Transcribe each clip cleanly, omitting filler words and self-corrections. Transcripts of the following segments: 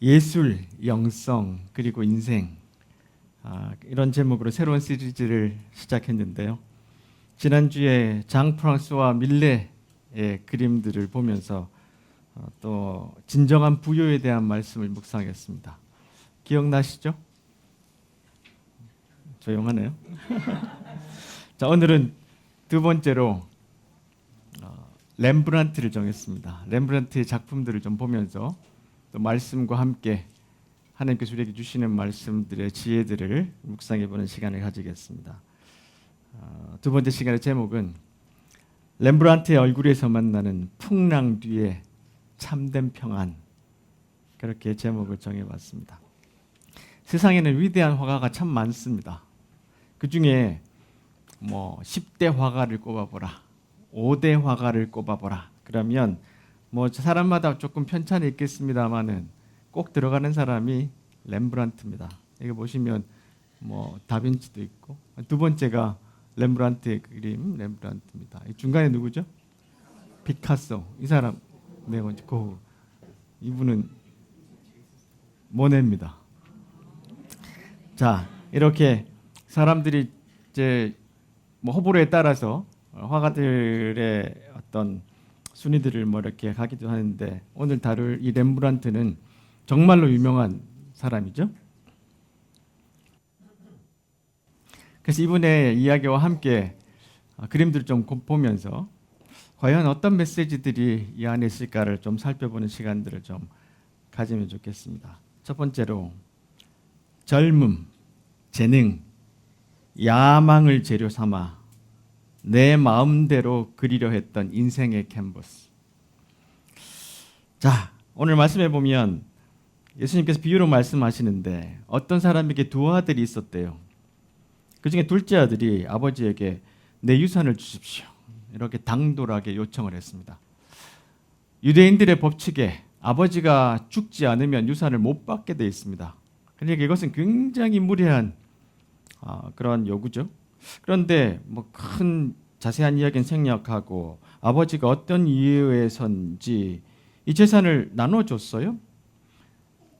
예술, 영성, 그리고 인생, 이런 제목으로 새로운 시리즈를 시작했는데요. 지난주에 장 프랑스와 밀레의 그림들을 보면서 또 진정한 부요에 대한 말씀을 묵상했습니다. 기억나시죠? 조용하네요. 자, 오늘은 두 번째로 렘브란트를 정했습니다. 렘브란트의 작품들을 좀 보면서 또 말씀과 함께 하나님께서 우리에게 주시는 말씀들의 지혜들을 묵상해보는 시간을 가지겠습니다. 두 번째 시간의 제목은 렘브란트의 얼굴에서 만나는 풍랑 뒤에 참된 평안, 그렇게 제목을 정해봤습니다. 세상에는 위대한 화가가 참 많습니다. 그 중에 10대 화가를 꼽아보라, 5대 화가를 꼽아보라, 그러면 사람마다 조금 편차는 있겠습니다만은 꼭 들어가는 사람이 렘브란트입니다. 이거 보시면 다빈치도 있고, 두 번째가 렘브란트의 그림, 렘브란트입니다. 중간에 누구죠? 피카소. 이 사람 네 번째 이분은 모네입니다. 자, 이렇게 사람들이 이제 호불호에 따라서 화가들의 어떤 순위들을 이렇게 가기도 하는데, 오늘 다룰 이 렘브란트는 정말로 유명한 사람이죠. 그래서 이분의 이야기와 함께 그림들을 좀 보면서 과연 어떤 메시지들이 이 안에 있을까를 좀 살펴보는 시간들을 좀 가지면 좋겠습니다. 첫 번째로 젊음, 재능, 야망을 재료 삼아 내 마음대로 그리려 했던 인생의 캔버스. 자, 오늘 말씀해 보면 예수님께서 비유로 말씀하시는데 어떤 사람에게 두 아들이 있었대요. 그 중에 둘째 아들이 아버지에게 내 유산을 주십시오, 이렇게 당돌하게 요청을 했습니다. 유대인들의 법칙에 아버지가 죽지 않으면 유산을 못 받게 되어 있습니다. 그러니까 이것은 굉장히 무례한 그런 요구죠. 그런데 큰 자세한 이야기는 생략하고 아버지가 어떤 이유에선지 이 재산을 나눠줬어요.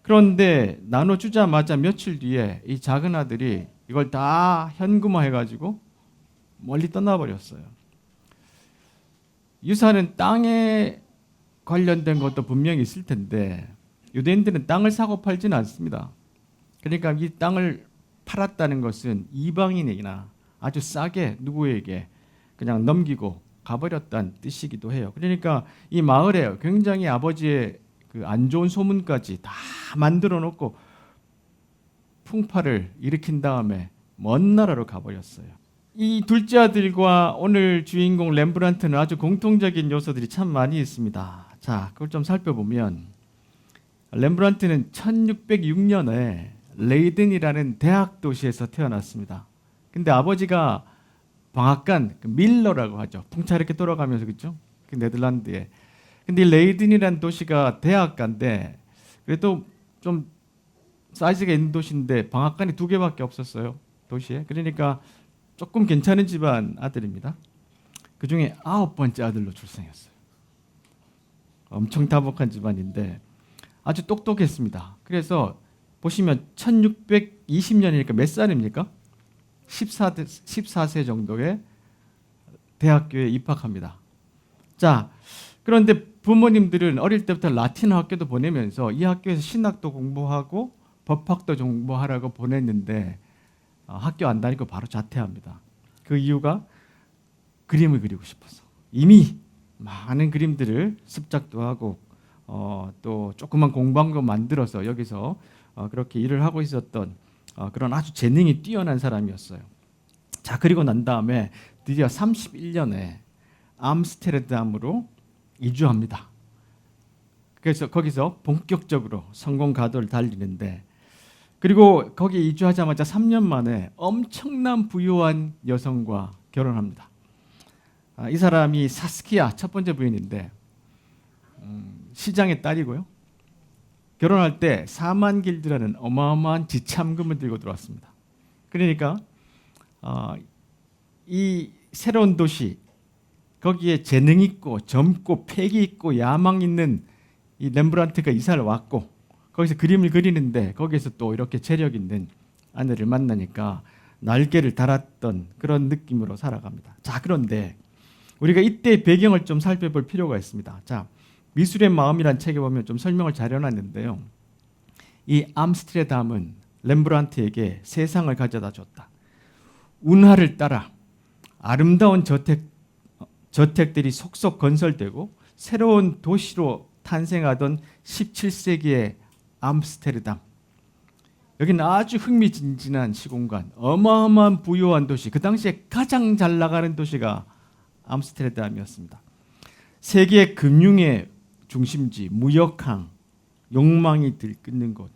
그런데 나눠주자마자 며칠 뒤에 이 작은 아들이 이걸 다 현금화해가지고 멀리 떠나버렸어요. 유산은 땅에 관련된 것도 분명히 있을 텐데 유대인들은 땅을 사고 팔지는 않습니다. 그러니까 이 땅을 팔았다는 것은 이방인에게나 아주 싸게 누구에게 그냥 넘기고 가버렸다는 뜻이기도 해요. 그러니까 이 마을에 굉장히 아버지의 그 안 좋은 소문까지 다 만들어 놓고 풍파를 일으킨 다음에 먼 나라로 가버렸어요. 이 둘째 아들과 오늘 주인공 렘브란트는 아주 공통적인 요소들이 참 많이 있습니다. 자, 그걸 좀 살펴보면 렘브란트는 1606년에 레이든이라는 대학 도시에서 태어났습니다. 근데 아버지가 방앗간 밀러라고 하죠. 풍차 이렇게 돌아가면서, 그렇죠? 그 네덜란드에. 근데 레이든이라는 도시가 대학가인데 그래도 좀 사이즈가 있는 도시인데 방앗간이 2개밖에 없었어요, 도시에. 그러니까 조금 괜찮은 집안 아들입니다. 그 중에 9번째 아들로 출생했어요. 엄청 다복한 집안인데 아주 똑똑했습니다. 그래서 보시면 1620년이니까 몇 살입니까? 14세 정도의 대학교에 입학합니다. 자, 그런데 부모님들은 어릴 때부터 라틴 학교도 보내면서 이 학교에서 신학도 공부하고 법학도 공부하라고 보냈는데 학교 안 다니고 바로 자퇴합니다. 그 이유가 그림을 그리고 싶어서. 이미 많은 그림들을 습작도 하고 또 조그만 공방도 만들어서 여기서 그렇게 일을 하고 있었던 그런 아주 재능이 뛰어난 사람이었어요. 자, 그리고 난 다음에 드디어 31년에 암스테르담으로 이주합니다. 그래서 거기서 본격적으로 성공 가도를 달리는데, 그리고 거기 이주하자마자 3년 만에 엄청난 부유한 여성과 결혼합니다. 이 사람이 사스키아 첫 번째 부인인데 시장의 딸이고요. 결혼할 때 4만 길드라는 어마어마한 지참금을 들고 들어왔습니다. 그러니까 이 새로운 도시, 거기에 재능 있고 젊고 패기 있고 야망 있는 이 렘브란트가 이사를 왔고, 거기서 그림을 그리는데 거기에서 또 이렇게 재력 있는 아내를 만나니까 날개를 달았던 그런 느낌으로 살아갑니다. 자, 그런데 우리가 이때 배경을 좀 살펴볼 필요가 있습니다. 자, 미술의 마음이란 책에 보면 좀 설명을 잘 해놨는데요. 이 암스테르담은 렘브란트에게 세상을 가져다 줬다. 운하를 따라 아름다운 저택들이 속속 건설되고 새로운 도시로 탄생하던 17세기의 암스테르담. 여기는 아주 흥미진진한 시공간, 어마어마한 부유한 도시, 그 당시에 가장 잘 나가는 도시가 암스테르담이었습니다. 세계 금융의 중심지, 무역항, 욕망이 들끓는 곳,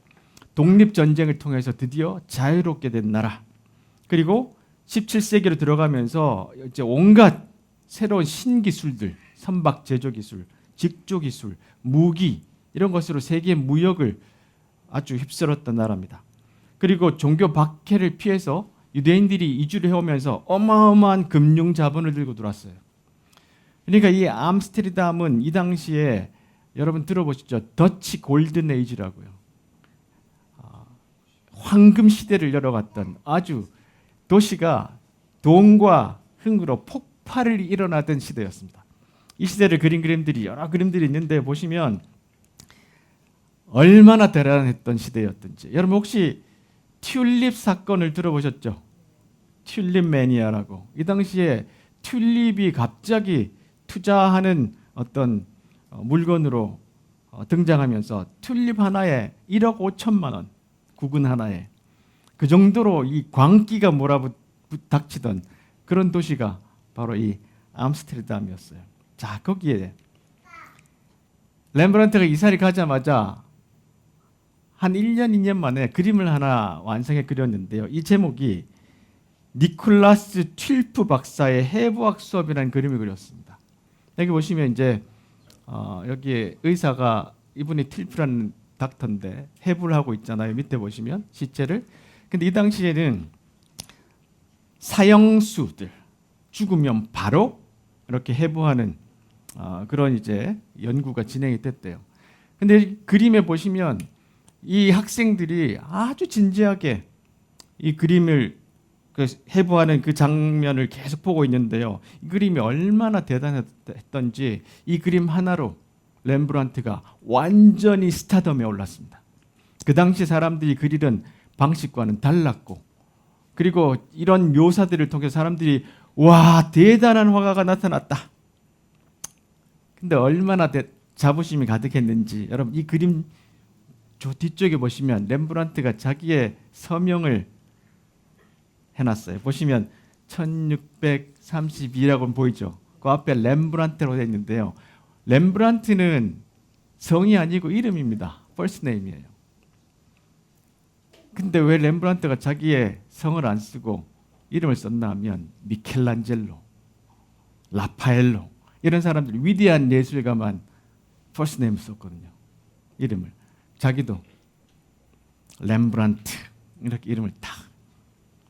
독립전쟁을 통해서 드디어 자유롭게 된 나라. 그리고 17세기로 들어가면서 이제 온갖 새로운 신기술들, 선박 제조 기술, 직조 기술, 무기 이런 것으로 세계 무역을 아주 휩쓸었던 나라입니다. 그리고 종교 박해를 피해서 유대인들이 이주를 해오면서 어마어마한 금융 자본을 들고 들어왔어요. 그러니까 이 암스테르담은 이 당시에 여러분 들어보시죠. 더치 골든 에이지라고요. 황금 시대를 열어갔던 아주 도시가 돈과 흥으로 폭발을 일어나던 시대였습니다. 이 시대를 그린 그림들이 여러 그림들이 있는데 보시면 얼마나 대단했던 시대였던지. 여러분 혹시 튤립 사건을 들어보셨죠? 튤립 매니아라고. 이 당시에 튤립이 갑자기 투자하는 어떤 물건으로 등장하면서 튤립 하나에 1억 5천만 원, 구근 하나에 그 정도로 이 광기가 몰아닥치던 그런 도시가 바로 이 암스테르담이었어요. 자, 거기에 렘브란트가 이사를 가자마자 한 1년, 2년 만에 그림을 하나 완성해 그렸는데요. 이 제목이 니콜라스 튠프 박사의 해부학 수업이라는 그림을 그렸습니다. 여기 보시면 이제 여기 의사가 이분이 튠프라는 닥터인데 해부를 하고 있잖아요. 밑에 보시면 시체를. 근데 이 당시에는 사형수들 죽으면 바로 이렇게 해부하는 그런 이제 연구가 진행이 됐대요. 근데 그림에 보시면 이 학생들이 아주 진지하게 이 그림을 해부하는 그 장면을 계속 보고 있는데요. 이 그림이 얼마나 대단했던지 이 그림 하나로 렘브란트가 완전히 스타덤에 올랐습니다. 그 당시 사람들이 그리던 방식과는 달랐고, 그리고 이런 묘사들을 통해 사람들이 와, 대단한 화가가 나타났다. 근데 얼마나 자부심이 가득했는지 여러분 이 그림 저 뒤쪽에 보시면 렘브란트가 자기의 서명을 해놨어요. 보시면 1632라고 보이죠. 그 앞에 렘브란트로 되어 있는데요. 렘브란트는 성이 아니고 이름입니다. first name이에요. 근데 왜 렘브란트가 자기의 성을 안 쓰고 이름을 썼나 하면 미켈란젤로, 라파엘로 이런 사람들이 위대한 예술가만 first name 썼거든요. 이름을. 자기도 렘브란트 이렇게 이름을 딱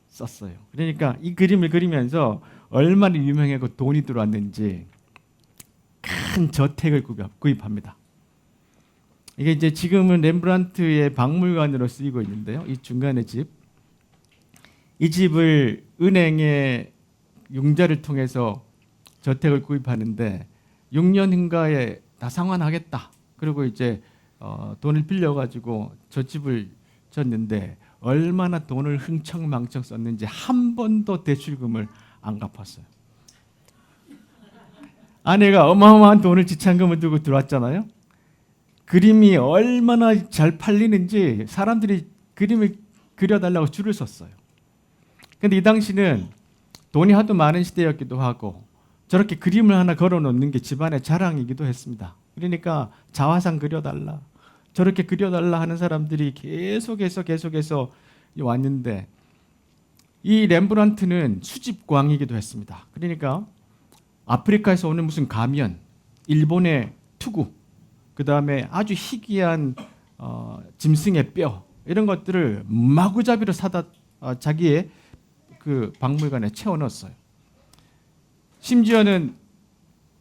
썼어요. 그러니까 이 그림을 그리면서 얼마나 유명하고 돈이 들어왔는지 큰 저택을 구입합니다. 이게 이제 지금은 렘브란트의 박물관으로 쓰이고 있는데요. 이 중간의 집, 이 집을 은행의 융자를 통해서 저택을 구입하는데 6년 후가에 다 상환하겠다. 그리고 이제 돈을 빌려가지고 저 집을 졌는데 얼마나 돈을 흥청망청 썼는지 한 번도 대출금을 안 갚았어요. 아내가 어마어마한 돈을 지참금을 들고 들어왔잖아요. 그림이 얼마나 잘 팔리는지 사람들이 그림을 그려달라고 줄을 섰어요. 근데 이 당시는 돈이 하도 많은 시대였기도 하고 저렇게 그림을 하나 걸어놓는 게 집안의 자랑이기도 했습니다. 그러니까 자화상 그려달라, 저렇게 그려달라 하는 사람들이 계속해서 왔는데 이 렘브란트는 수집광이기도 했습니다. 그러니까 아프리카에서 오는 무슨 가면, 일본의 투구, 그 다음에 아주 희귀한 짐승의 뼈 이런 것들을 마구잡이로 사다 자기의 그 박물관에 채워넣었어요. 심지어는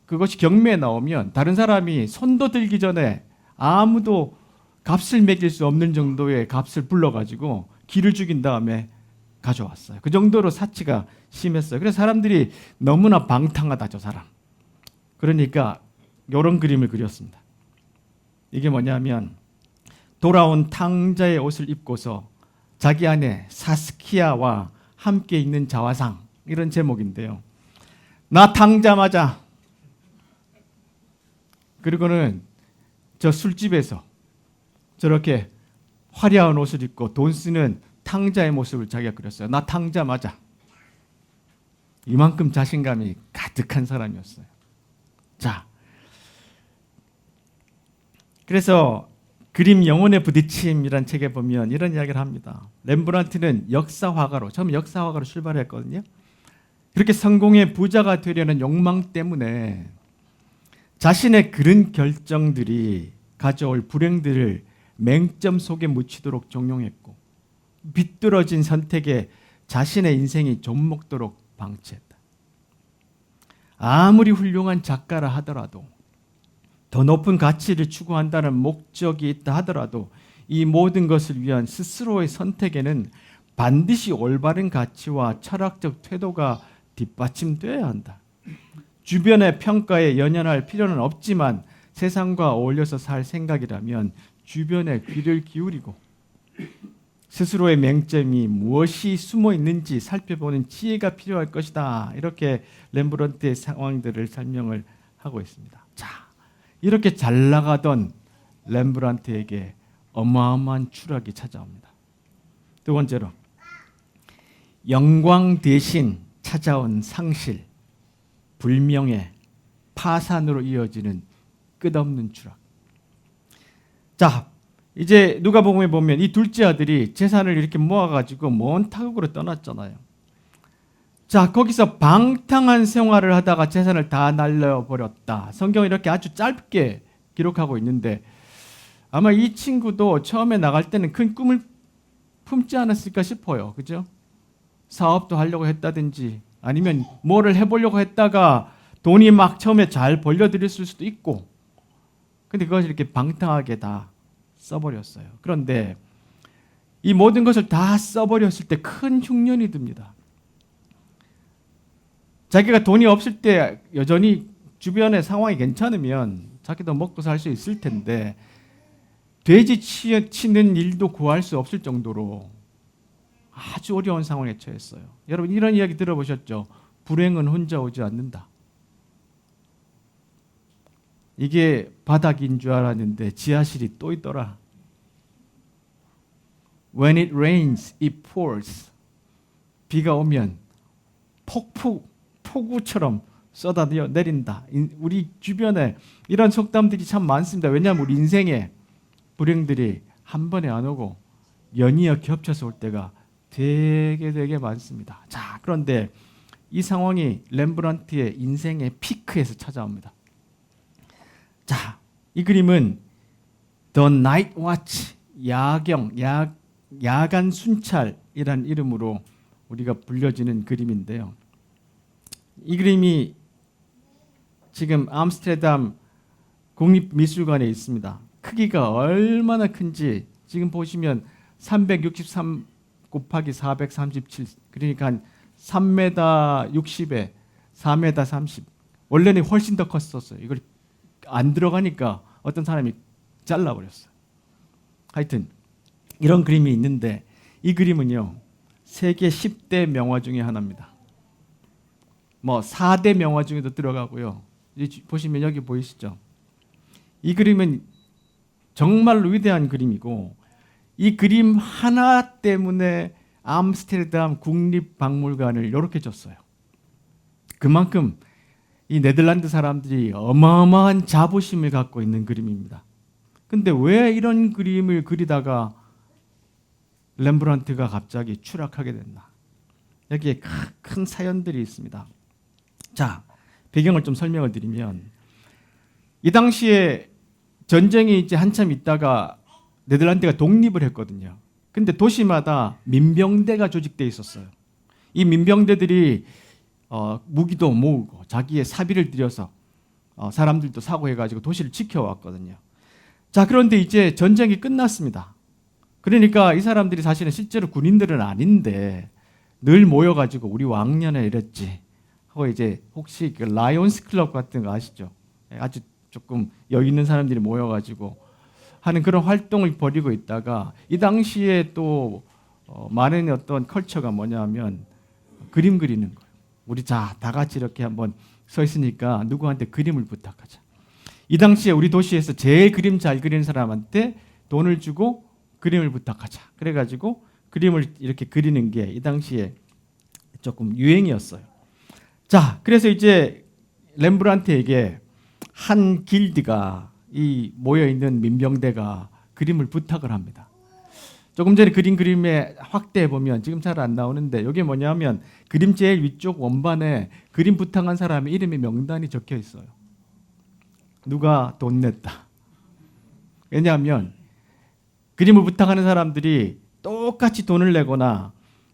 그것이 경매에 나오면 다른 사람이 손도 들기 전에 아무도 값을 매길 수 없는 정도의 값을 불러가지고 기를 죽인 다음에 가져왔어요. 그 정도로 사치가 심했어요. 그래서 사람들이 너무나 방탕하다 저 사람. 그러니까 이런 그림을 그렸습니다. 이게 뭐냐면 돌아온 탕자의 옷을 입고서 자기 안에 사스키아와 함께 있는 자화상, 이런 제목인데요. 나 탕자 맞아. 그리고는 저 술집에서 저렇게 화려한 옷을 입고 돈 쓰는 탕자의 모습을 자기가 그렸어요. 나 탕자 맞아. 이만큼 자신감이 가득한 사람이었어요. 자, 그래서 그림 영혼의 부딪힘이란 책에 보면 이런 이야기를 합니다. 렘브란트는 역사화가로, 처음 역사화가로 출발했거든요. 그렇게 성공의 부자가 되려는 욕망 때문에 자신의 그런 결정들이 가져올 불행들을 맹점 속에 묻히도록 종용했고, 비뚤어진 선택에 자신의 인생이 좀먹도록 방치했다. 아무리 훌륭한 작가라 하더라도, 더 높은 가치를 추구한다는 목적이 있다 하더라도 이 모든 것을 위한 스스로의 선택에는 반드시 올바른 가치와 철학적 태도가 뒷받침되어야 한다. 주변의 평가에 연연할 필요는 없지만 세상과 어울려서 살 생각이라면 주변에 귀를 기울이고 스스로의 맹점이 무엇이 숨어 있는지 살펴보는 지혜가 필요할 것이다. 이렇게 렘브란트의 상황들을 설명을 하고 있습니다. 자, 이렇게 잘 나가던 렘브란트에게 어마어마한 추락이 찾아옵니다. 두 번째로, 영광 대신 찾아온 상실, 불명예, 파산으로 이어지는 끝없는 추락. 자, 이제 누가복음에 보면 이 둘째 아들이 재산을 이렇게 모아가지고 먼 타국으로 떠났잖아요. 자, 거기서 방탕한 생활을 하다가 재산을 다 날려버렸다. 성경은 이렇게 아주 짧게 기록하고 있는데 아마 이 친구도 처음에 나갈 때는 큰 꿈을 품지 않았을까 싶어요. 그죠? 사업도 하려고 했다든지 아니면 뭐를 해보려고 했다가 돈이 막 처음에 잘 벌려들였을 수도 있고, 근데 그것을 이렇게 방탕하게 다 써버렸어요. 그런데 이 모든 것을 다 써버렸을 때 큰 흉년이 듭니다. 자기가 돈이 없을 때 여전히 주변의 상황이 괜찮으면 자기도 먹고 살 수 있을 텐데 돼지 치는 일도 구할 수 없을 정도로 아주 어려운 상황에 처했어요. 여러분 이런 이야기 들어보셨죠? 불행은 혼자 오지 않는다. 이게 바닥인 줄 알았는데 지하실이 또 있더라. When it rains, it pours. 비가 오면 폭우처럼 쏟아 내린다. 우리 주변에 이런 속담들이 참 많습니다. 왜냐하면 우리 인생에 불행들이 한 번에 안 오고 연이어 겹쳐서 올 때가 되게 많습니다. 자, 그런데 이 상황이 렘브란트의 인생의 피크에서 찾아옵니다. 자, 이 그림은 The Night Watch, 야간 순찰이란 이름으로 우리가 불려지는 그림인데요. 이 그림이 지금 암스테르담 국립미술관에 있습니다. 크기가 얼마나 큰지 지금 보시면 363 곱하기 437, 그러니까 한 3m 60에 4m 30. 원래는 훨씬 더 컸었어요. 이걸 안 들어가니까 어떤 사람이 잘라버렸어요. 하여튼 이런 그림이 있는데 이 그림은요, 세계 10대 명화 중에 하나입니다. 뭐 4대 명화 중에도 들어가고요. 보시면 여기 보이시죠? 이 그림은 정말로 위대한 그림이고 이 그림 하나 때문에 암스테르담 국립박물관을 이렇게 줬어요. 그만큼 이 네덜란드 사람들이 어마어마한 자부심을 갖고 있는 그림입니다. 근데 왜 이런 그림을 그리다가 렘브란트가 갑자기 추락하게 됐나? 여기에 큰 사연들이 있습니다. 자, 배경을 좀 설명을 드리면 이 당시에 전쟁이 이제 한참 있다가 네덜란드가 독립을 했거든요. 근데 도시마다 민병대가 조직되어 있었어요. 이 민병대들이 무기도 모으고 자기의 사비를 들여서 사람들도 사고해가지고 도시를 지켜왔거든요. 자, 그런데 이제 전쟁이 끝났습니다. 그러니까 이 사람들이 사실은 실제로 군인들은 아닌데 늘 모여가지고 우리 왕년에 이랬지 하고 이제 혹시 그 라이온스 클럽 같은 거 아시죠? 아주 조금 여유 있는 사람들이 모여가지고 하는 그런 활동을 벌이고 있다가 이 당시에 또 많은 어떤 컬처가 뭐냐면 그림 그리는 거예요. 우리 다 같이 이렇게 한번 서 있으니까 누구한테 그림을 부탁하자. 이 당시에 우리 도시에서 제일 그림 잘 그리는 사람한테 돈을 주고 그림을 부탁하자. 그래가지고 그림을 이렇게 그리는 게 이 당시에 조금 유행이었어요. 자, 그래서 이제 렘브란트에게 한 길드가 이 모여 있는 민병대가 그림을 부탁을 합니다. 조금 전에 그림에 확대해 보면 지금 잘 안 나오는데 이게 뭐냐면 그림 제일 위쪽 원반에 그림 부탁한 사람의 이름이 명단이 적혀 있어요. 누가 돈 냈다. 왜냐하면 그림을 부탁하는 사람들이 똑같이 돈을 내거나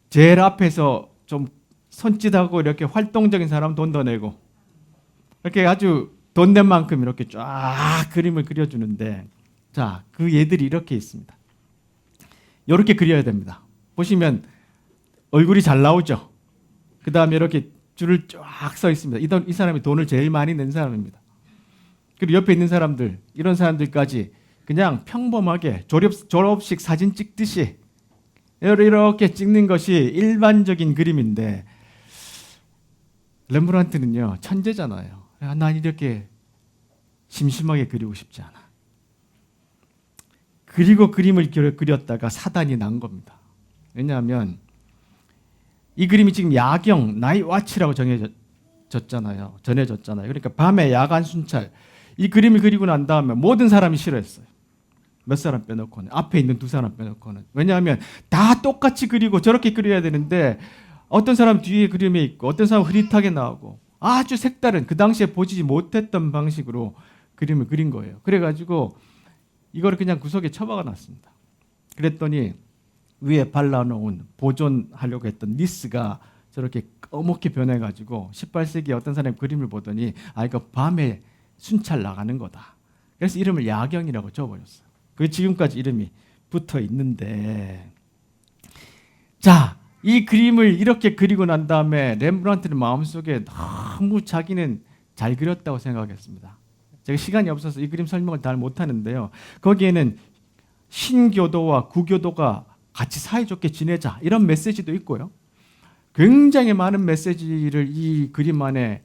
제일 앞에서 좀 손짓하고 이렇게 활동적인 사람 돈 더 내고 이렇게 아주 돈 낸 만큼 이렇게 쫙 그림을 그려주는데 자, 그 얘들이 이렇게 있습니다. 이렇게 그려야 됩니다. 보시면 얼굴이 잘 나오죠. 그 다음에 이렇게 줄을 쫙 서 있습니다. 이 사람이 돈을 제일 많이 낸 사람입니다. 그리고 옆에 있는 사람들, 이런 사람들까지 그냥 평범하게 졸업식 사진 찍듯이 이렇게 찍는 것이 일반적인 그림인데 렘브란트는요 천재잖아요. 난 이렇게 심심하게 그리고 싶지 않아. 그리고 그림을 그렸다가 사단이 난 겁니다. 왜냐하면 이 그림이 지금 야경, 나이와치라고 전해졌잖아요. 그러니까 밤에 야간 순찰. 이 그림을 그리고 난 다음에 모든 사람이 싫어했어요. 몇 사람 빼놓고는. 앞에 있는 두 사람 빼놓고는. 왜냐하면 다 똑같이 그리고 저렇게 그려야 되는데 어떤 사람 뒤에 그림에 있고 어떤 사람 흐릿하게 나오고 아주 색다른 그 당시에 보지 못했던 방식으로 그림을 그린 거예요. 그래가지고 이거를 그냥 구석에 처박아 놨습니다. 그랬더니 위에 발라놓은 보존하려고 했던 니스가 저렇게 꺼멓게 변해가지고 18세기에 어떤 사람이 그림을 보더니 이거 밤에 순찰 나가는 거다. 그래서 이름을 야경이라고 적어버렸어요. 그 지금까지 이름이 붙어 있는데 자, 이 그림을 이렇게 그리고 난 다음에 렘브란트는 마음속에 너무 자기는 잘 그렸다고 생각했습니다. 제가 시간이 없어서 이 그림 설명을 잘 못하는데요. 거기에는 신교도와 구교도가 같이 사이좋게 지내자 이런 메시지도 있고요. 굉장히 많은 메시지를 이 그림 안에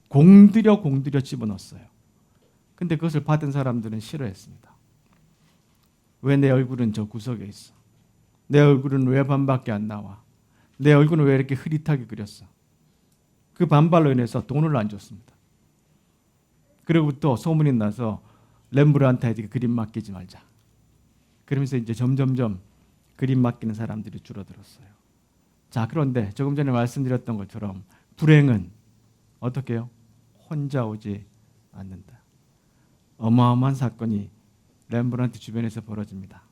공들여 집어넣었어요. 근데 그것을 받은 사람들은 싫어했습니다. 왜 내 얼굴은 저 구석에 있어? 내 얼굴은 왜 반밖에 안 나와? 내 얼굴은 왜 이렇게 흐릿하게 그렸어? 그 반발로 인해서 돈을 안 줬습니다. 그리고부터 소문이 나서 렘브란트에게 그림 맡기지 말자. 그러면서 이제 점점점 그림 맡기는 사람들이 줄어들었어요. 자, 그런데 조금 전에 말씀드렸던 것처럼 불행은 어떻게 해요? 혼자 오지 않는다. 어마어마한 사건이 렘브란트 주변에서 벌어집니다.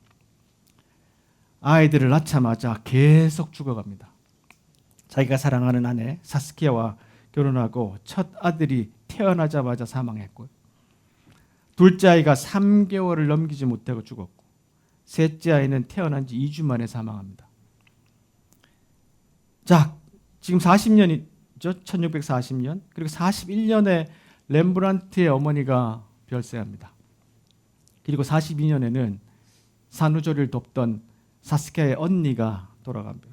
아이들을 낳자마자 계속 죽어갑니다. 자기가 사랑하는 아내 사스키아와 결혼하고 첫 아들이 태어나자마자 사망했고 둘째 아이가 3개월을 넘기지 못하고 죽었고 셋째 아이는 태어난 지 2주 만에 사망합니다. 자, 지금 40년이죠. 1640년. 그리고 41년에 렘브란트의 어머니가 별세합니다. 그리고 42년에는 산후조리를 돕던 사스키아의 언니가 돌아갑니다.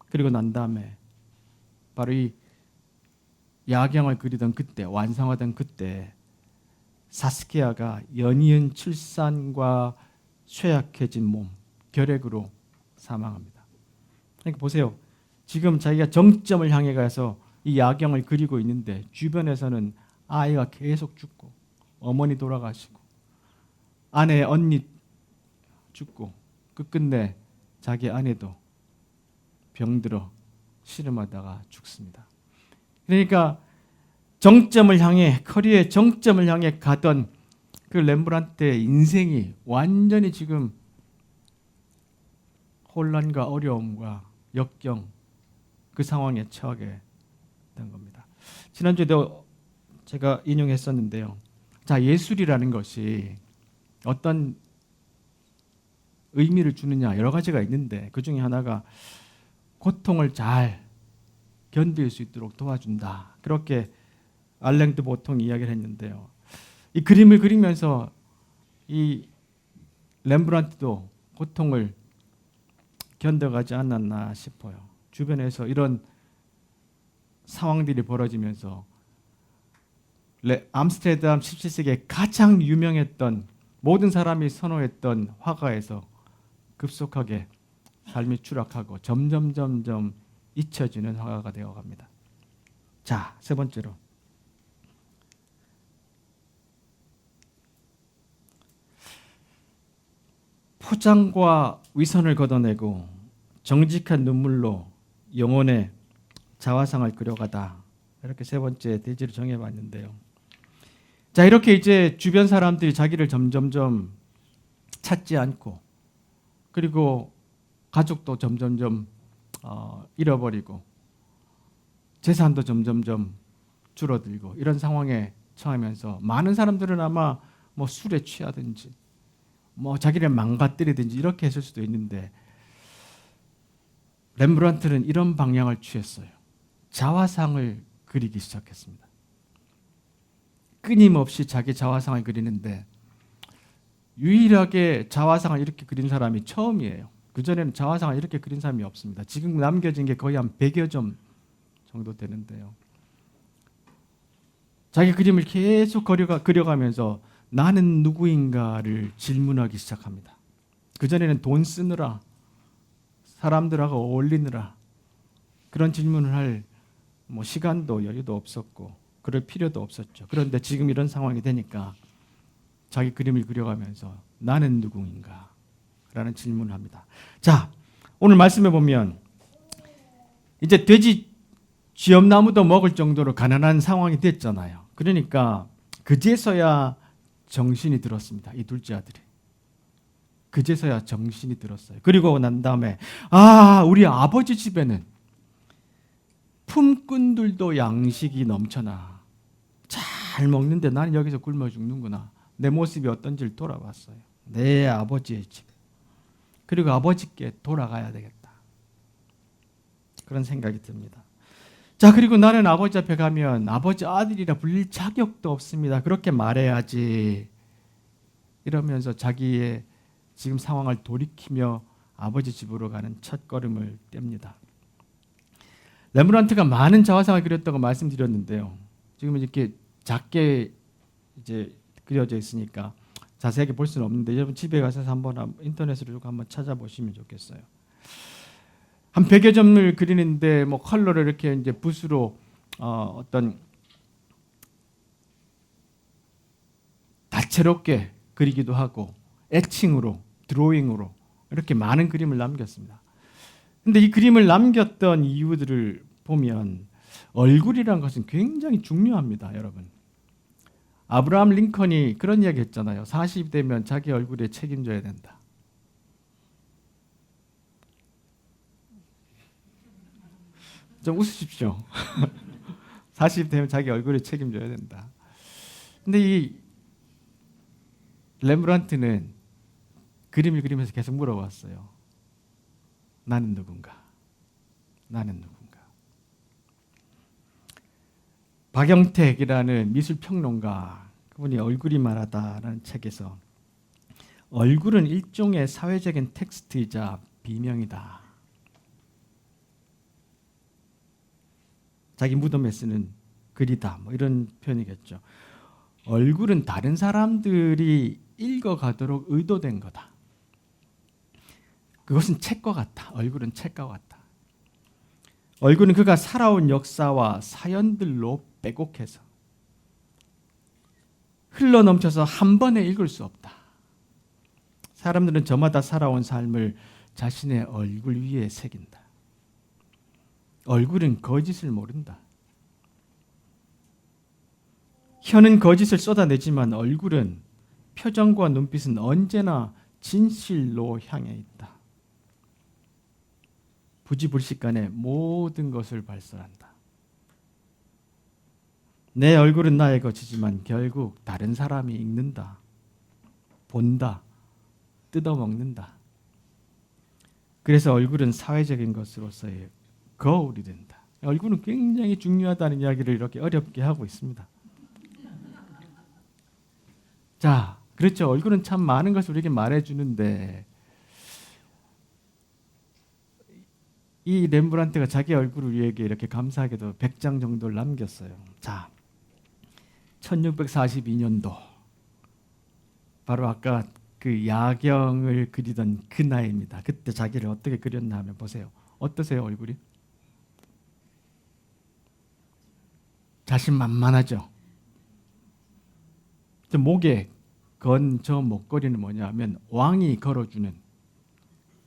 그리고 난 다음에 바로 이 야경을 그리던 그때, 완성하던 그때 사스키아가 연이은 출산과 쇠약해진 몸, 결핵으로 사망합니다. 그러니까 보세요. 지금 자기가 정점을 향해 가서 이 야경을 그리고 있는데 주변에서는 아이가 계속 죽고 어머니 돌아가시고 아내 언니 죽고 끝끝내 자기 아내도 병들어 씨름하다가 죽습니다. 그러니까 정점을 향해 커리어의 정점을 향해 가던 그 렘브란트의 인생이 완전히 지금 혼란과 어려움과 역경 그 상황에 처하게 된 겁니다. 지난주에도 제가 인용했었는데요. 자, 예술이라는 것이 어떤 의미를 주느냐 여러 가지가 있는데 그 중에 하나가 고통을 잘 견딜 수 있도록 도와준다. 그렇게 알랭드 보통이 이야기를 했는데요. 이 그림을 그리면서 이 렘브란트도 고통을 견뎌가지 않았나 싶어요. 주변에서 이런 상황들이 벌어지면서 암스테르담 17세기에 가장 유명했던 모든 사람이 선호했던 화가에서 급속하게 삶이 추락하고 점점 잊혀지는 화가가 되어갑니다. 자, 세 번째로 포장과 위선을 걷어내고 정직한 눈물로 영혼의 자화상을 그려가다. 이렇게 세 번째 대지를 정해봤는데요. 자, 이렇게 이제 주변 사람들이 자기를 점점점 찾지 않고 그리고 가족도 점점점 잃어버리고 재산도 점점점 줄어들고 이런 상황에 처하면서 많은 사람들은 아마 뭐 술에 취하든지 뭐 자기를 망가뜨리든지 이렇게 했을 수도 있는데 렘브란트는 이런 방향을 취했어요. 자화상을 그리기 시작했습니다. 끊임없이 자기 자화상을 그리는데 유일하게 자화상을 이렇게 그린 사람이 처음이에요. 그전에는 자화상을 이렇게 그린 사람이 없습니다. 지금 남겨진 게 거의 한 100여 점 정도 되는데요. 자기 그림을 계속 그려가면서 나는 누구인가를 질문하기 시작합니다. 그전에는 돈 쓰느라 사람들하고 어울리느라 그런 질문을 할 뭐 시간도 여유도 없었고 그럴 필요도 없었죠. 그런데 지금 이런 상황이 되니까 자기 그림을 그려가면서 나는 누구인가? 라는 질문을 합니다. 자, 오늘 말씀해 보면 이제 돼지 쥐엄나무도 먹을 정도로 가난한 상황이 됐잖아요. 그러니까 그제서야 정신이 들었습니다. 이 둘째 아들이. 그제서야 정신이 들었어요. 그리고 난 다음에 우리 아버지 집에는 품꾼들도 양식이 넘쳐나 잘 먹는데 나는 여기서 굶어 죽는구나. 내 모습이 어떤지를 돌아봤어요. 내 아버지의 집. 그리고 아버지께 돌아가야 되겠다. 그런 생각이 듭니다. 자, 그리고 나는 아버지 앞에 가면 아버지 아들이라 불릴 자격도 없습니다. 그렇게 말해야지. 이러면서 자기의 지금 상황을 돌이키며 아버지 집으로 가는 첫 걸음을 뗍니다. 렘브란트가 많은 자화상을 그렸다고 말씀드렸는데요. 지금 이렇게 작게 이제 그려져 있으니까 자세하게 볼 수는 없는데 여러분 집에 가서 한번 인터넷으로 한번 찾아보시면 좋겠어요. 한 100여 점을 그리는데 뭐 컬러를 이렇게 이제 붓으로 어떤 다채롭게 그리기도 하고 애칭으로 드로잉으로 이렇게 많은 그림을 남겼습니다. 근데 이 그림을 남겼던 이유들을 보면 얼굴이라는 것은 굉장히 중요합니다, 여러분. 아브라함 링컨이 그런 이야기 했잖아요. 40 되면 자기 얼굴에 책임져야 된다. 좀 웃으십시오. 40 되면 자기 얼굴에 책임져야 된다. 근데 이 렘브란트는 그림을 그리면서 계속 물어봤어요. 나는 누군가? 나는 누군가? 박영택이라는 미술평론가, 그분이 얼굴이 말하다라는 책에서 얼굴은 일종의 사회적인 텍스트이자 비명이다. 자기 무덤에 쓰는 글이다. 뭐 이런 표현이겠죠. 얼굴은 다른 사람들이 읽어가도록 의도된 거다. 그것은 책과 같다. 얼굴은 책과 같다. 얼굴은 그가 살아온 역사와 사연들로 빼곡해서 흘러넘쳐서 한 번에 읽을 수 없다. 사람들은 저마다 살아온 삶을 자신의 얼굴 위에 새긴다. 얼굴은 거짓을 모른다. 혀는 거짓을 쏟아내지만 얼굴은 표정과 눈빛은 언제나 진실로 향해 있다. 부지불식간에 모든 것을 발설한다. 내 얼굴은 나의 것이지만 결국 다른 사람이 읽는다. 본다, 뜯어먹는다. 그래서 얼굴은 사회적인 것으로서의 거울이 된다. 얼굴은 굉장히 중요하다는 이야기를 이렇게 어렵게 하고 있습니다. 자, 그렇죠. 얼굴은 참 많은 것을 우리에게 말해주는데 이 렘브란트가 자기 얼굴을 우리에게 이렇게 감사하게도 100장 정도를 남겼어요. 자, 1642년도 바로 아까 그 야경을 그리던 그 나이입니다. 그때 자기를 어떻게 그렸나 하면 보세요. 어떠세요, 얼굴이? 자신만만하죠. 저 목에 건 저 목걸이는 뭐냐면 왕이 걸어주는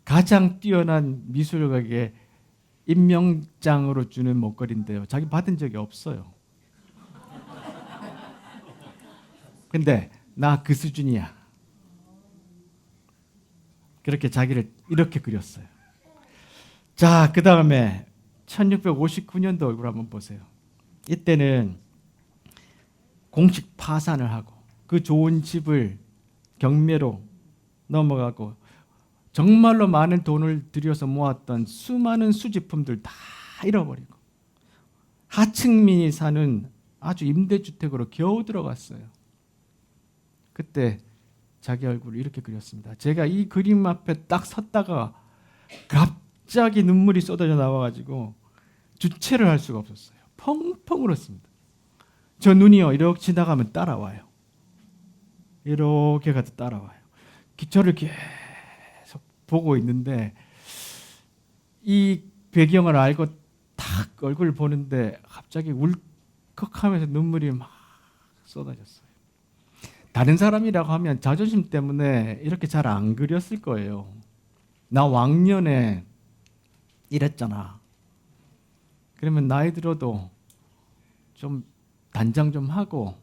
가장 뛰어난 미술가에게 임명장으로 주는 목걸이인데요. 자기 받은 적이 없어요. 근데 나 그 수준이야. 그렇게 자기를 이렇게 그렸어요. 자, 그 다음에 1659년도 얼굴 한번 보세요. 이때는 공식 파산을 하고 그 좋은 집을 경매로 넘어가고 정말로 많은 돈을 들여서 모았던 수많은 수집품들 다 잃어버리고 하층민이 사는 아주 임대주택으로 겨우 들어갔어요. 그때 자기 얼굴을 이렇게 그렸습니다. 제가 이 그림 앞에 딱 섰다가 갑자기 눈물이 쏟아져 나와가지고 주체를 할 수가 없었어요. 펑펑 울었습니다. 저 눈이요 이렇게 지나가면 따라와요. 이렇게 가도 따라와요. 저를 계속 보고 있는데 이 배경을 알고 탁 얼굴을 보는데 갑자기 울컥하면서 눈물이 막 쏟아졌어요. 다른 사람이라고 하면 자존심 때문에 이렇게 잘 안 그렸을 거예요. 나 왕년에 이랬잖아. 그러면 나이 들어도 좀 단장 좀 하고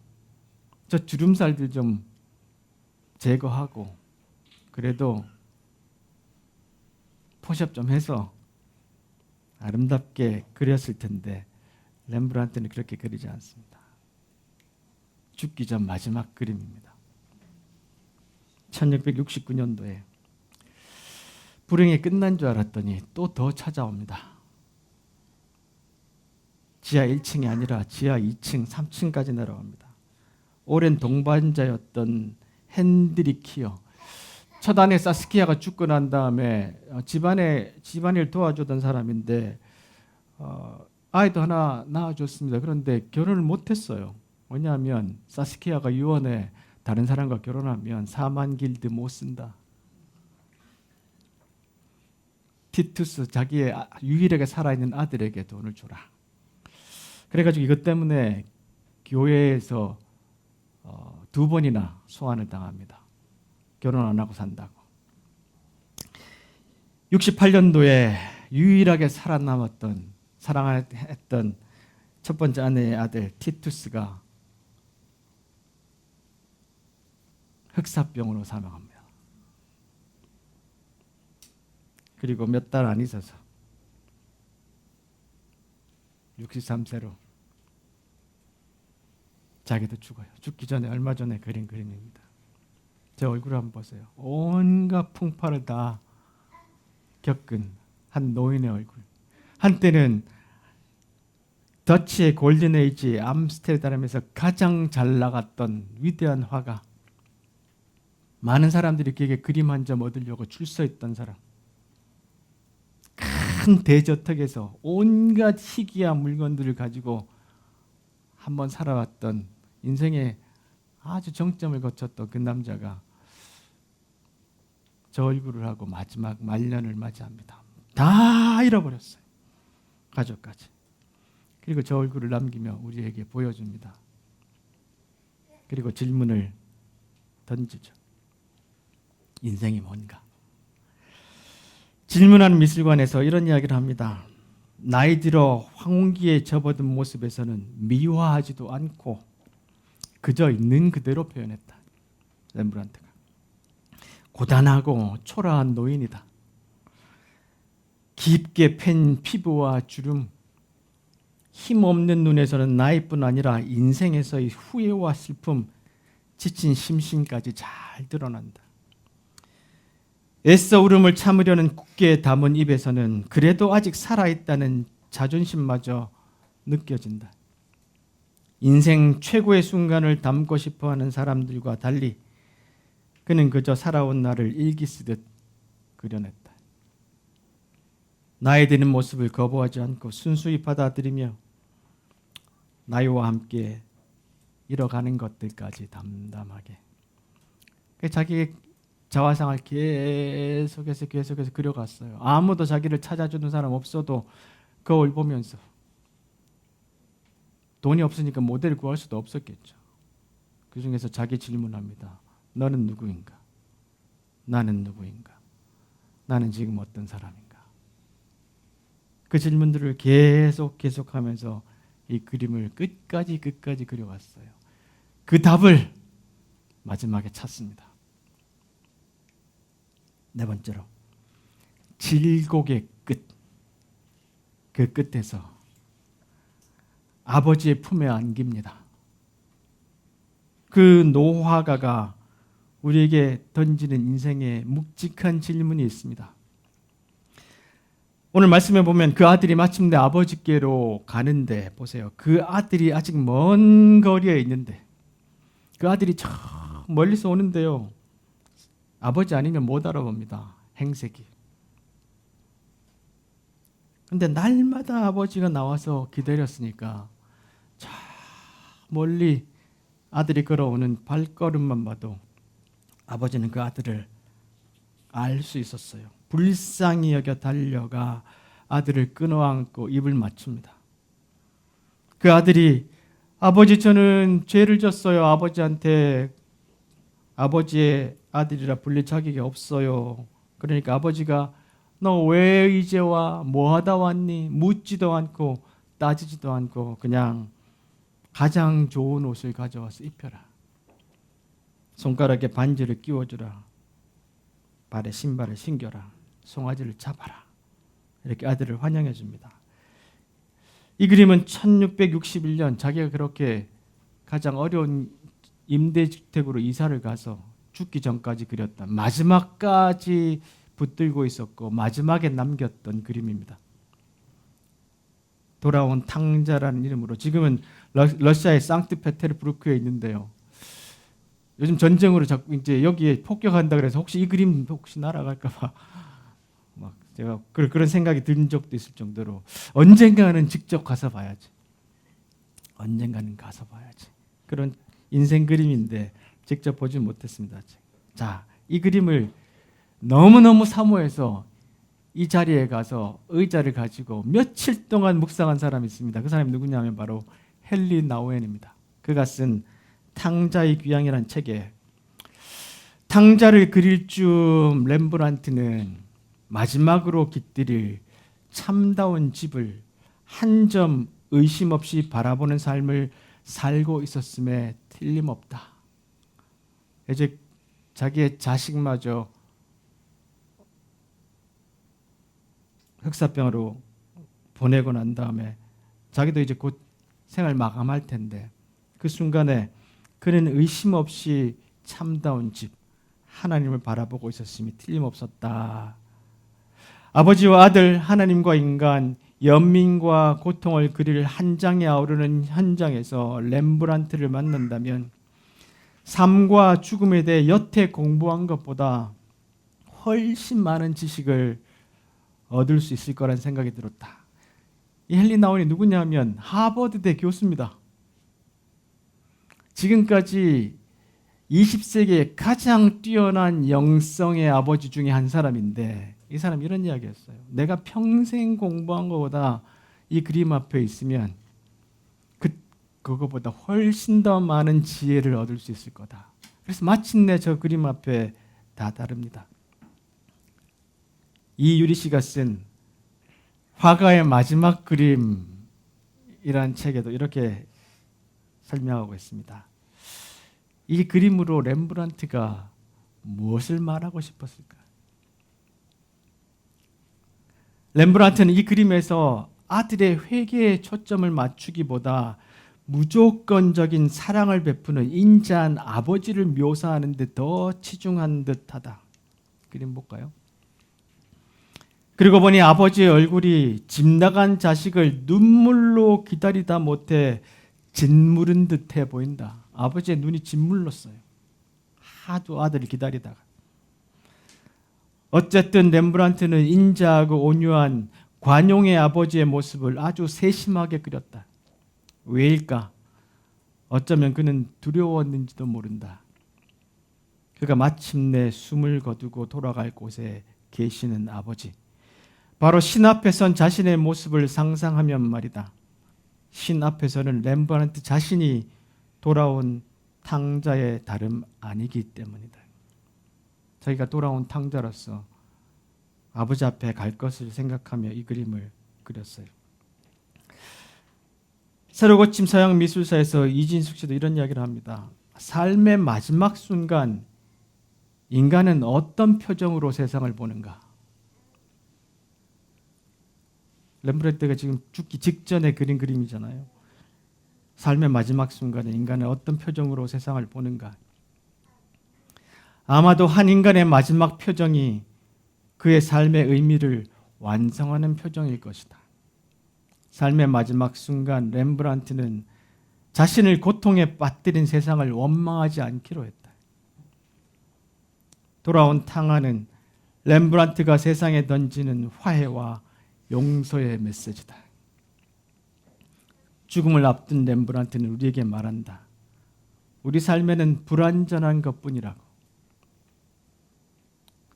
저 주름살들 좀 제거하고 그래도 포샵 좀 해서 아름답게 그렸을 텐데 렘브란트는 그렇게 그리지 않습니다. 죽기 전 마지막 그림입니다. 1669년도에 불행이 끝난 줄 알았더니 또 더 찾아옵니다. 지하 1층이 아니라 지하 2층, 3층까지 내려갑니다. 오랜 동반자였던 핸드리키요. 첫 아내 사스키아가 죽고 난 다음에 집안일 도와주던 사람인데 아이도 하나 낳아줬습니다. 그런데 결혼을 못했어요. 왜냐하면 사스키아가 유언에 다른 사람과 결혼하면 4만 길드 못 쓴다. 티투스 자기의 유일하게 살아있는 아들에게 돈을 주라. 그래가지고 이것 때문에 교회에서 2번이나 소환을 당합니다. 결혼 안 하고 산다고. 68년도에 유일하게 살아남았던 사랑했던 첫 번째 아내의 아들 티투스가 흑사병으로 사망합니다. 그리고 몇 달 안 있어서 63세로 자기도 죽어요. 죽기 전에 얼마 전에 그린 그림입니다. 제 얼굴을 한번 보세요. 온갖 풍파를 다 겪은 한 노인의 얼굴. 한때는 더치의 골든에이지 암스테르담에서 가장 잘 나갔던 위대한 화가, 많은 사람들이 그에게 그림 한 점 얻으려고 줄 서 있던 사람, 큰 대저택에서 온갖 희귀한 물건들을 가지고 한번 살아왔던 인생의 아주 정점을 거쳤던 그 남자가 저 얼굴을 하고 마지막 말년을 맞이합니다. 다 잃어버렸어요. 가족까지. 그리고 저 얼굴을 남기며 우리에게 보여줍니다. 그리고 질문을 던지죠. 인생이 뭔가? 질문하는 미술관에서 이런 이야기를 합니다. 나이 들어 황혼기에 접어든 모습에서는 미화하지도 않고 그저 있는 그대로 표현했다. 렘브란트가. 고단하고 초라한 노인이다. 깊게 팬 피부와 주름, 힘없는 눈에서는 나이뿐 아니라 인생에서의 후회와 슬픔, 지친 심신까지 잘 드러난다. 애써 울음을 참으려는 굳게 담은 입에서는 그래도 아직 살아있다는 자존심마저 느껴진다. 인생 최고의 순간을 담고 싶어하는 사람들과 달리 그는 그저 살아온 날을 일기 쓰듯 그려냈다. 나이 드는 모습을 거부하지 않고 순수히 받아들이며 나이와 함께 잃어가는 것들까지 담담하게 자기의 자화상을 계속해서 그려갔어요. 아무도 자기를 찾아주는 사람 없어도 거울 보면서 돈이 없으니까 모델 구할 수도 없었겠죠. 그 중에서 자기 질문합니다. 너는 누구인가? 나는 누구인가? 나는 지금 어떤 사람인가? 그 질문들을 계속하면서 이 그림을 끝까지 그려갔어요. 그 답을 마지막에 찾습니다. 네 번째로 질곡의 끝. 그 끝에서 아버지의 품에 안깁니다. 그 노화가가 우리에게 던지는 인생의 묵직한 질문이 있습니다. 오늘 말씀해 보면 그 아들이 마침내 아버지께로 가는데 보세요. 그 아들이 아직 먼 거리에 있는데 그 아들이 저 멀리서 오는데요. 아버지 아니면 못 알아봅니다. 행색이. 근데 날마다 아버지가 나와서 기다렸으니까 저 멀리 아들이 걸어오는 발걸음만 봐도 아버지는 그 아들을 알 수 있었어요. 불쌍히 여겨 달려가 아들을 끊어안고 입을 맞춥니다. 그 아들이 아버지 저는 죄를 졌어요. 아버지한테 아버지의 아들이라 불릴 자격이 없어요. 그러니까 아버지가 너 왜 이제 와? 뭐 하다 왔니? 묻지도 않고 따지지도 않고 그냥 가장 좋은 옷을 가져와서 입혀라. 손가락에 반지를 끼워주라. 발에 신발을 신겨라. 송아지를 잡아라. 이렇게 아들을 환영해 줍니다. 이 그림은 1661년 자기가 그렇게 가장 어려운 임대주택으로 이사를 가서 죽기 전까지 그렸다. 마지막까지 붙들고 있었고 마지막에 남겼던 그림입니다. 돌아온 탕자라는 이름으로 지금은 러시아의 상트페테르부르크에 있는데요. 요즘 전쟁으로 자꾸 이제 여기에 폭격한다 그래서 혹시 이 그림 혹시 날아갈까봐 막 제가 그런 생각이 든 적도 있을 정도로 언젠가는 직접 가서 봐야지. 언젠가는 가서 봐야지. 그런 인생 그림인데 직접 보지 못했습니다. 자, 이 그림을 너무너무 사모해서 이 자리에 가서 의자를 가지고 며칠 동안 묵상한 사람이 있습니다. 그 사람이 누구냐면 바로 헨리 나우엔입니다. 그가 쓴 탕자의 귀향이라는 책에 탕자를 그릴 즈음 렘브란트는 마지막으로 깃들일 참다운 집을 한 점 의심 없이 바라보는 삶을 살고 있었음에 틀림없다. 이제 자기의 자식마저 흑사병으로 보내고 난 다음에 자기도 이제 곧 생을 마감할 텐데 그 순간에 그는 의심 없이 참다운 집 하나님을 바라보고 있었음이 틀림없었다. 아버지와 아들, 하나님과 인간, 연민과 고통을 그릴 한 장에 아우르는 현장에서 렘브란트를 만난다면 삶과 죽음에 대해 여태 공부한 것보다 훨씬 많은 지식을 얻을 수 있을 거라는 생각이 들었다. 이 헨리 나우엔이 누구냐면 하버드대 교수입니다. 지금까지 20세기의 가장 뛰어난 영성의 아버지 중에 한 사람인데 이 사람이 이런 이야기했어요. 내가 평생 공부한 것보다 이 그림 앞에 있으면 그거보다 훨씬 더 많은 지혜를 얻을 수 있을 거다. 그래서 마침내 저 그림 앞에 다 다릅니다. 이유리 씨가 쓴 화가의 마지막 그림이라는 책에도 이렇게 설명하고 있습니다. 이 그림으로 렘브란트가 무엇을 말하고 싶었을까? 렘브란트는 이 그림에서 아들의 회개에 초점을 맞추기보다 무조건적인 사랑을 베푸는 인자한 아버지를 묘사하는 데 더 치중한 듯하다. 그림 볼까요? 그리고 보니 아버지의 얼굴이 집 나간 자식을 눈물로 기다리다 못해 짓무른 듯해 보인다. 아버지의 눈이 짓물렀어요. 하도 아들을 기다리다가. 어쨌든 렘브란트는 인자하고 온유한 관용의 아버지의 모습을 아주 세심하게 그렸다. 왜일까? 어쩌면 그는 두려웠는지도 모른다. 그가 마침내 숨을 거두고 돌아갈 곳에 계시는 아버지. 바로 신 앞에 선 자신의 모습을 상상하면 말이다. 신 앞에서는 렘브란트 자신이 돌아온 탕자의 다름 아니기 때문이다. 자기가 돌아온 탕자로서 아버지 앞에 갈 것을 생각하며 이 그림을 그렸어요. 새로고침 서양미술사에서 이진숙 씨도 이런 이야기를 합니다. 삶의 마지막 순간 인간은 어떤 표정으로 세상을 보는가? 렘브란트가 지금 죽기 직전에 그린 그림이잖아요. 삶의 마지막 순간에 인간은 어떤 표정으로 세상을 보는가? 아마도 한 인간의 마지막 표정이 그의 삶의 의미를 완성하는 표정일 것이다. 삶의 마지막 순간 렘브란트는 자신을 고통에 빠뜨린 세상을 원망하지 않기로 했다. 돌아온 탕아는 렘브란트가 세상에 던지는 화해와 용서의 메시지다. 죽음을 앞둔 렘브란트는 우리에게 말한다. 우리 삶에는 불완전한 것뿐이라고.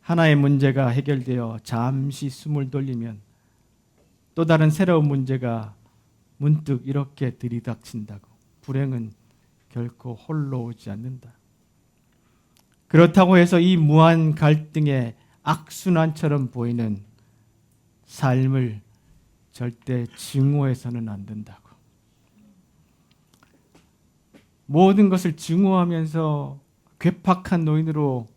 하나의 문제가 해결되어 잠시 숨을 돌리면 또 다른 새로운 문제가 문득 이렇게 들이닥친다고. 불행은 결코 홀로 오지 않는다. 그렇다고 해서 이 무한 갈등의 악순환처럼 보이는 삶을 절대 증오해서는 안 된다고. 모든 것을 증오하면서 괴팍한 노인으로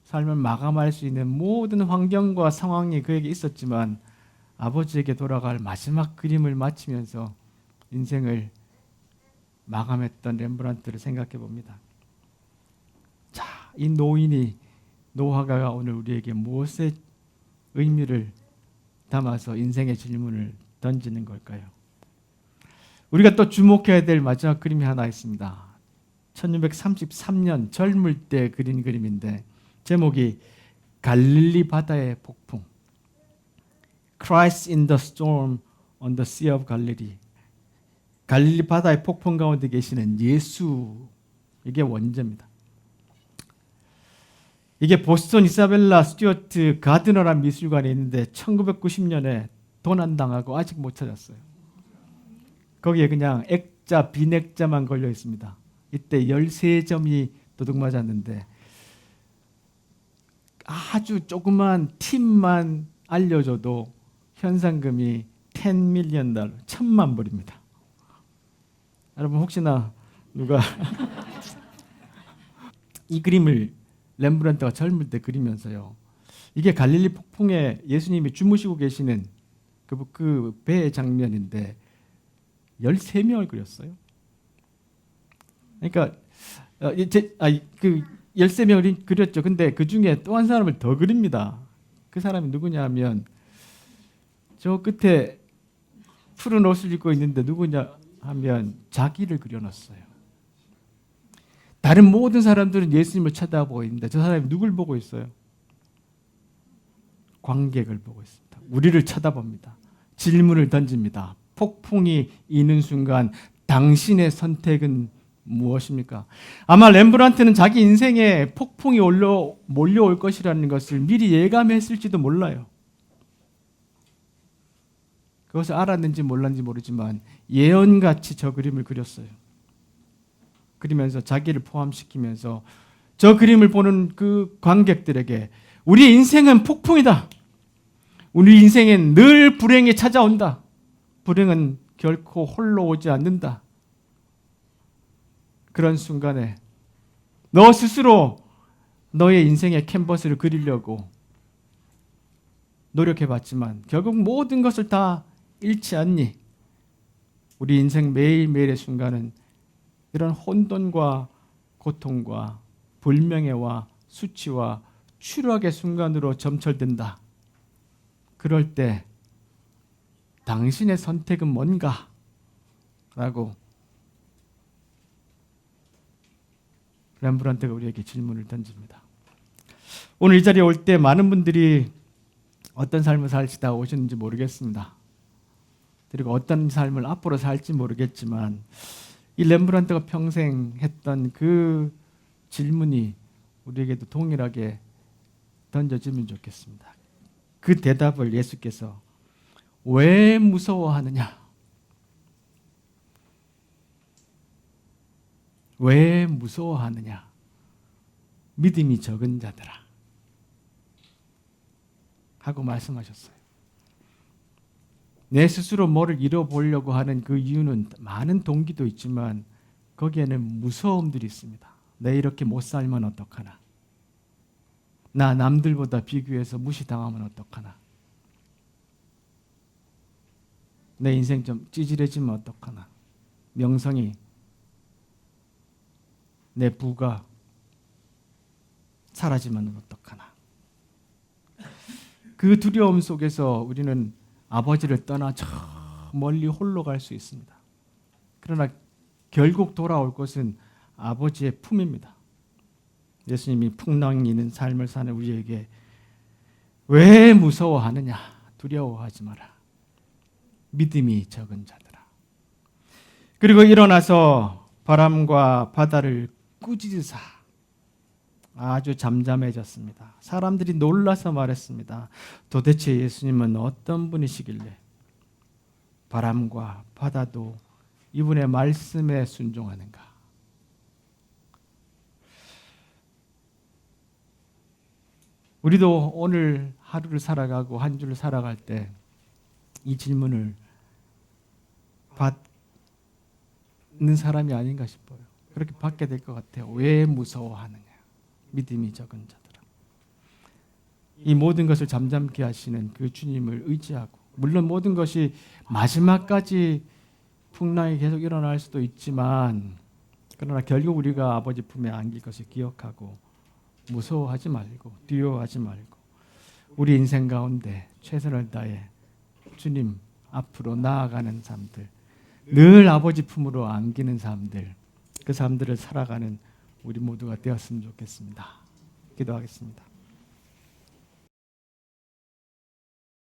삶을 마감할 수 있는 모든 환경과 상황이 그에게 있었지만 아버지에게 돌아갈 마지막 그림을 마치면서 인생을 마감했던 렘브란트를 생각해 봅니다. 자, 이 노화가가 오늘 우리에게 무엇의 의미를 담아서 인생의 질문을 던지는 걸까요? 우리가 또 주목해야 될 마지막 그림이 하나 있습니다. 1633년 젊을 때 그린 그림인데 제목이 갈릴리 바다의 폭풍. Christ in the storm on the sea of Galilee. 갈릴리 바다의 폭풍 가운데 계시는 예수. 이게 원제입니다. 이게 보스턴 이사벨라 스튜어트 가드너라는 미술관에 있는데 1990년에 도난당하고 아직 못 찾았어요. 거기에 그냥 액자, 비넥자만 걸려 있습니다. 이때 13점이 도둑 맞았는데 아주 조그만 팁만 알려줘도 현상금이 10 밀리언 달러, 1000만 불입니다. 여러분 혹시나 누가 이 그림을 렘브란트가 젊을 때 그리면서요. 이게 갈릴리 폭풍에 예수님이 주무시고 계시는 그 배의 장면인데 13명을 그렸어요. 그러니까 그 13명을 그렸죠. 근데 그 중에 또 한 사람을 더 그립니다. 그 사람이 누구냐 하면 저 끝에 푸른 옷을 입고 있는데 누구냐 하면 자기를 그려놨어요. 다른 모든 사람들은 예수님을 쳐다보고 있는데 저 사람이 누굴 보고 있어요? 관객을 보고 있습니다. 우리를 쳐다봅니다. 질문을 던집니다. 폭풍이 이는 순간 당신의 선택은 무엇입니까? 아마 렘브란트는 자기 인생에 폭풍이 몰려올 것이라는 것을 미리 예감했을지도 몰라요. 그것을 알았는지 몰랐는지 모르지만 예언같이 저 그림을 그렸어요. 그리면서 자기를 포함시키면서 저 그림을 보는 그 관객들에게 우리 인생은 폭풍이다. 우리 인생엔 늘 불행이 찾아온다. 불행은 결코 홀로 오지 않는다. 그런 순간에 너 스스로 너의 인생의 캔버스를 그리려고 노력해봤지만 결국 모든 것을 다 잃지 않니? 우리 인생 매일매일의 순간은 이런 혼돈과 고통과 불명예와 수치와 추락의 순간으로 점철된다. 그럴 때 당신의 선택은 뭔가? 라고 렘브란트가 우리에게 질문을 던집니다. 오늘 이 자리에 올 때 많은 분들이 어떤 삶을 살시다 오셨는지 모르겠습니다. 그리고 어떤 삶을 앞으로 살지 모르겠지만 이 렘브란트가 평생 했던 그 질문이 우리에게도 동일하게 던져지면 좋겠습니다. 그 대답을 예수께서 왜 무서워하느냐? 왜 무서워하느냐? 믿음이 적은 자들아 하고 말씀하셨어요. 내 스스로 뭐를 이뤄보려고 하는 그 이유는 많은 동기도 있지만 거기에는 무서움들이 있습니다. 내 이렇게 못 살면 어떡하나? 나 남들보다 비교해서 무시당하면 어떡하나? 내 인생 좀 찌질해지면 어떡하나? 명성이, 내 부가 사라지면 어떡하나? 그 두려움 속에서 우리는 아버지를 떠나 저 멀리 홀로 갈 수 있습니다. 그러나 결국 돌아올 것은 아버지의 품입니다. 예수님이 풍랑이 있는 삶을 사는 우리에게 왜 무서워하느냐? 두려워하지 마라. 믿음이 적은 자들아. 그리고 일어나서 바람과 바다를 꾸짖으사 아주 잠잠해졌습니다. 사람들이 놀라서 말했습니다. 도대체 예수님은 어떤 분이시길래 바람과 바다도 이분의 말씀에 순종하는가? 우리도 오늘 하루를 살아가고 한 주를 살아갈 때 이 질문을 받는 사람이 아닌가 싶어요. 그렇게 받게 될 것 같아요. 왜 무서워하느냐? 믿음이 적은 자들아. 이 모든 것을 잠잠케 하시는 그 주님을 의지하고, 물론 모든 것이 마지막까지 풍랑이 계속 일어날 수도 있지만 그러나 결국 우리가 아버지 품에 안길 것을 기억하고 무서워하지 말고 두려워하지 말고 우리 인생 가운데 최선을 다해 주님 앞으로 나아가는 삶들, 늘 아버지 품으로 안기는 삶들, 그 삶들을 살아가는 우리 모두가 되었으면 좋겠습니다. 기도하겠습니다.